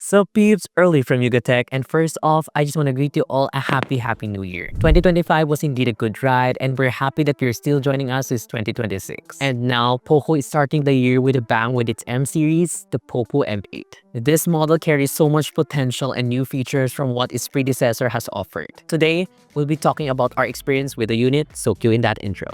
So peeps, early from YugaTech, and first off, I just want to greet you all a happy new year. 2025 was indeed a good ride, and we're happy that you're still joining us this 2026. And now, POCO is starting the year with a bang with its M series, the POCO M8. This model carries so much potential and new features from what its predecessor has offered. Today, we'll be talking about our experience with the unit, so cue in that intro.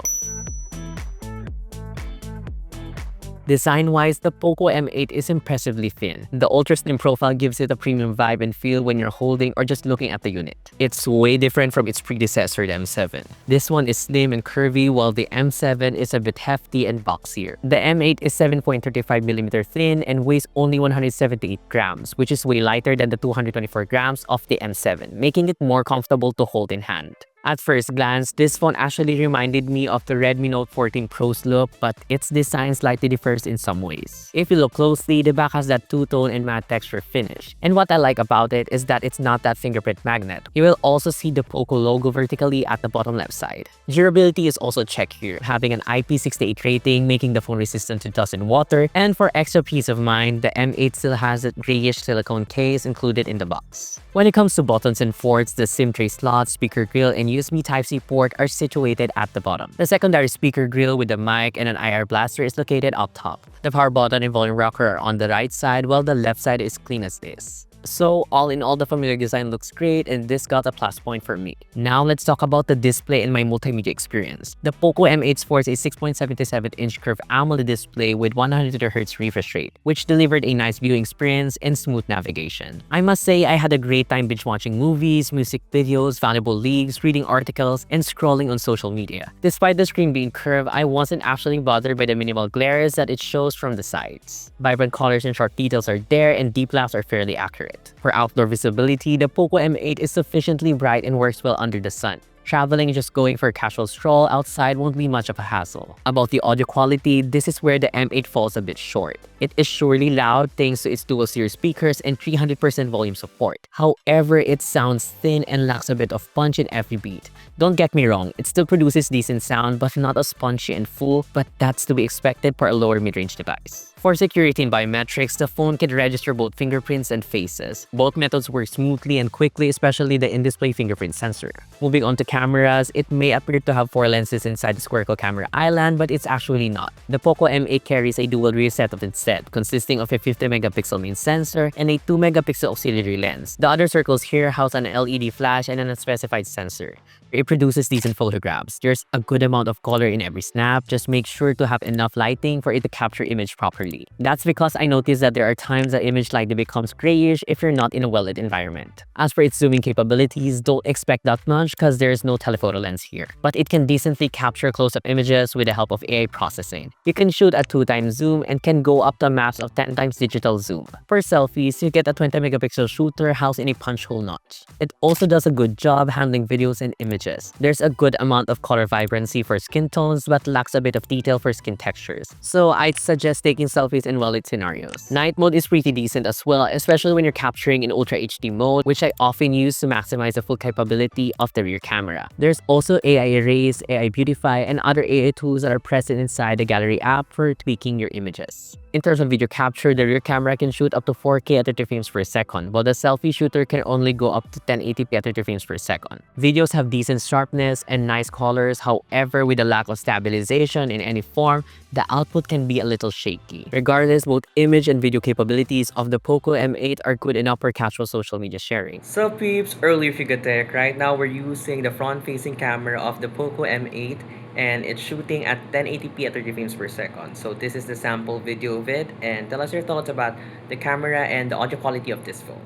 Design-wise, the POCO M8 is impressively thin. The ultra-slim profile gives it a premium vibe and feel when you're holding or just looking at the unit. It's way different from its predecessor, the M7. This one is slim and curvy, while the M7 is a bit hefty and boxier. The M8 is 7.35mm thin and weighs only 178 grams, which is way lighter than the 224 grams of the M7, making it more comfortable to hold in hand. At first glance, this phone actually reminded me of the Redmi Note 14 Pro's look, but its design slightly differs in some ways. If you look closely, the back has that two-tone and matte texture finish. And what I like about it is that it's not that fingerprint magnet. You will also see the POCO logo vertically at the bottom left side. Durability is also checked here, having an IP68 rating, making the phone resistant to dust and water. And for extra peace of mind, the M8 still has a grayish silicone case included in the box. When it comes to buttons and ports, the SIM tray slot, speaker grill, and USB Type-C port are situated at the bottom. The secondary speaker grill with a mic and an IR blaster is located up top. The power button and volume rocker are on the right side, while the left side is clean as this. So all in all, the familiar design looks great, and this got a plus point for me. Now let's talk about the display and my multimedia experience. The POCO M8 sports a 6.77-inch curved AMOLED display with 100Hz refresh rate, which delivered a nice viewing experience and smooth navigation. I must say I had a great time binge watching movies, music videos, valuable leagues, reading articles, and scrolling on social media. Despite the screen being curved, I wasn't actually bothered by the minimal glares that it shows from the sides. Vibrant colors and sharp details are there, and deep laughs are fairly accurate. For outdoor visibility, the POCO M8 is sufficiently bright and works well under the sun. Traveling and just going for a casual stroll outside won't be much of a hassle. About the audio quality, this is where the M8 falls a bit short. It is surely loud thanks to its dual series speakers and 300% volume support. However, it sounds thin and lacks a bit of punch in every beat. Don't get me wrong, it still produces decent sound but not as punchy and full, but that's to be expected for a lower mid-range device. For security and biometrics, the phone can register both fingerprints and faces. Both methods work smoothly and quickly, especially the in-display fingerprint sensor. Moving on to cameras, it may appear to have 4 lenses inside the spherical camera island, but it's actually not. The POCO M8 carries a dual rear setup instead, consisting of a 50-megapixel main sensor and a 2-megapixel auxiliary lens. The other circles here house an LED flash and an unspecified sensor. It produces decent photographs. There's a good amount of color in every snap, just make sure to have enough lighting for it to capture image properly. That's because I noticed that there are times the image lighting becomes grayish if you're not in a well-lit environment. As for its zooming capabilities, don't expect that much because there is no telephoto lens here. But it can decently capture close-up images with the help of AI processing. You can shoot at 2x zoom and can go up to a max of 10x digital zoom. For selfies, you get a 20-megapixel shooter housed in a punch hole notch. It also does a good job handling videos and images. There's a good amount of color vibrancy for skin tones but lacks a bit of detail for skin textures. So I'd suggest taking selfies in well-lit scenarios. Night mode is pretty decent as well, especially when you're capturing in Ultra HD mode, which I often use to maximize the full capability of the rear camera. There's also AI Erase, AI Beautify, and other AI tools that are present inside the Gallery app for tweaking your images. In terms of video capture, the rear camera can shoot up to 4K at 30 frames per second, while the selfie shooter can only go up to 1080p at 30 frames per second. Videos have decent sharpness and nice colors, however, with a lack of stabilization in any form, the output can be a little shaky. Regardless, both image and video capabilities of the POCO M8 are good enough for casual social media sharing. So peeps, earlier YugaTech, right now we're using the front-facing camera of the POCO M8 and it's shooting at 1080p at 30 frames per second. So this is the sample video of it, and tell us your thoughts about the camera and the audio quality of this phone.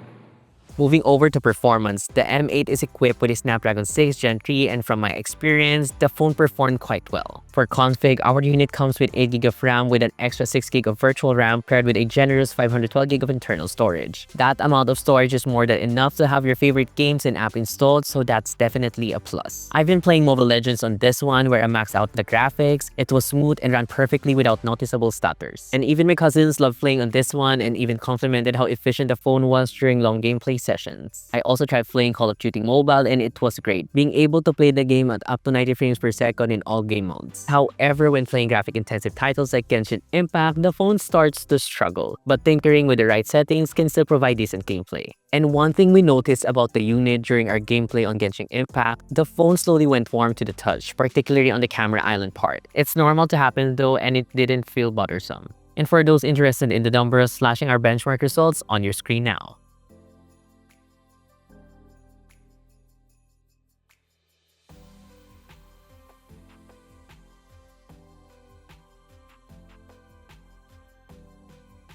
Moving over to performance, the M8 is equipped with a Snapdragon 6 Gen 3, and from my experience, the phone performed quite well. For config, our unit comes with 8GB of RAM with an extra 6GB of virtual RAM paired with a generous 512GB of internal storage. That amount of storage is more than enough to have your favorite games and app installed, so that's definitely a plus. I've been playing Mobile Legends on this one where I maxed out the graphics, it was smooth and ran perfectly without noticeable stutters. And even my cousins loved playing on this one and even complimented how efficient the phone was during long gameplay sessions. I also tried playing Call of Duty Mobile and it was great, being able to play the game at up to 90 frames per second in all game modes. However, when playing graphic-intensive titles like Genshin Impact, the phone starts to struggle, but tinkering with the right settings can still provide decent gameplay. And one thing we noticed about the unit during our gameplay on Genshin Impact, the phone slowly went warm to the touch, particularly on the camera island part. It's normal to happen though, and it didn't feel bothersome. And for those interested in the numbers, flashing our benchmark results on your screen now.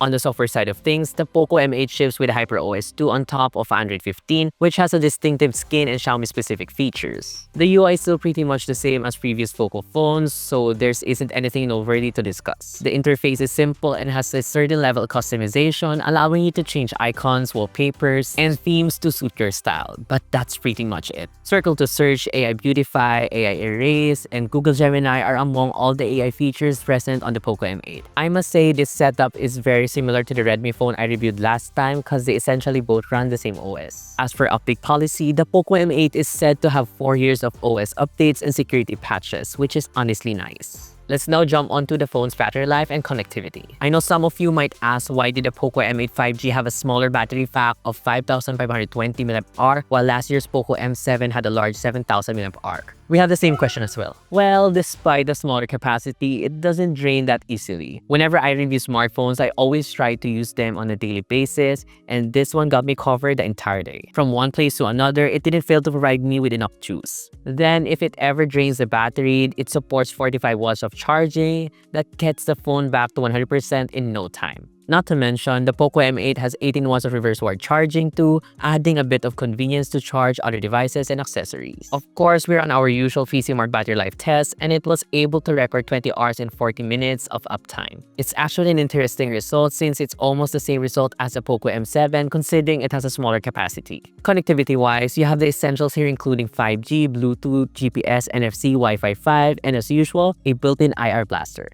On the software side of things, the POCO M8 ships with HyperOS 2 on top of Android 15, which has a distinctive skin and Xiaomi-specific features. The UI is still pretty much the same as previous POCO phones, so there isn't anything noteworthy to discuss. The interface is simple and has a certain level of customization, allowing you to change icons, wallpapers, and themes to suit your style, but that's pretty much it. Circle to search, AI Beautify, AI Erase, and Google Gemini are among all the AI features present on the POCO M8. I must say this setup is very similar to the Redmi phone I reviewed last time because they essentially both run the same OS. As for update policy, the POCO M8 is said to have 4 years of OS updates and security patches, which is honestly nice. Let's now jump onto the phone's battery life and connectivity. I know some of you might ask, why did the POCO M8 5G have a smaller battery pack of 5,520 mAh while last year's POCO M7 had a large 7,000 mAh? We have the same question as well. Well, despite the smaller capacity, it doesn't drain that easily. Whenever I review smartphones, I always try to use them on a daily basis, and this one got me covered the entire day. From one place to another, it didn't fail to provide me with enough juice. Then, if it ever drains the battery, it supports 45 watts of charging that gets the phone back to 100% in no time. Not to mention, the POCO M8 has 18 watts of reverse wired charging too, adding a bit of convenience to charge other devices and accessories. Of course, we're on our usual PCMark battery life test, and it was able to record 20 hours and 40 minutes of uptime. It's actually an interesting result since it's almost the same result as the POCO M7 considering it has a smaller capacity. Connectivity-wise, you have the essentials here including 5G, Bluetooth, GPS, NFC, Wi-Fi 5, and as usual, a built-in IR blaster.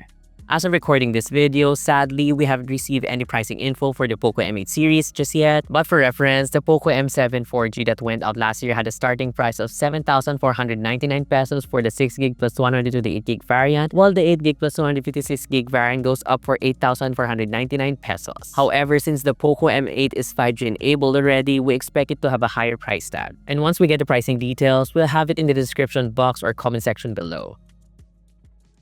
As I'm recording this video, sadly, we haven't received any pricing info for the POCO M8 series just yet, but for reference, the POCO M7 4G that went out last year had a starting price of 7,499 pesos for the 6GB plus 128GB variant, while the 8GB plus 256GB variant goes up for 8,499 pesos. However, since the POCO M8 is 5G enabled already, we expect it to have a higher price tag. And once we get the pricing details, we'll have it in the description box or comment section below.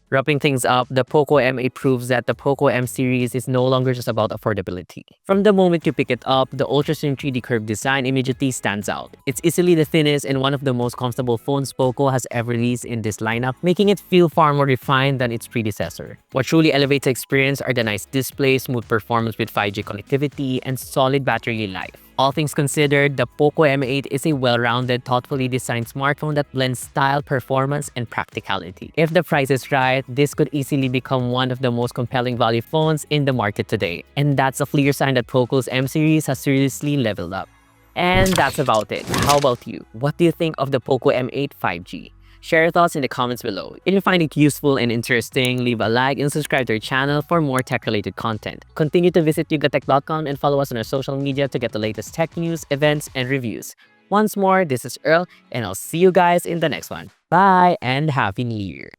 Wrapping things up, the POCO M8 proves that the POCO M series is no longer just about affordability. From the moment you pick it up, the ultra-slim 3D curved design immediately stands out. It's easily the thinnest and one of the most comfortable phones POCO has ever released in this lineup, making it feel far more refined than its predecessor. What truly elevates the experience are the nice display, smooth performance with 5G connectivity, and solid battery life. All things considered, the POCO M8 is a well-rounded, thoughtfully designed smartphone that blends style, performance, and practicality. If the price is right, this could easily become one of the most compelling value phones in the market today. And that's a clear sign that POCO's M series has seriously leveled up. And that's about it. How about you? What do you think of the POCO M8 5G? Share your thoughts in the comments below. If you find it useful and interesting, leave a like and subscribe to our channel for more tech-related content. Continue to visit YugaTech.com and follow us on our social media to get the latest tech news, events, and reviews. Once more, this is Earl, and I'll see you guys in the next one. Bye, and Happy New Year!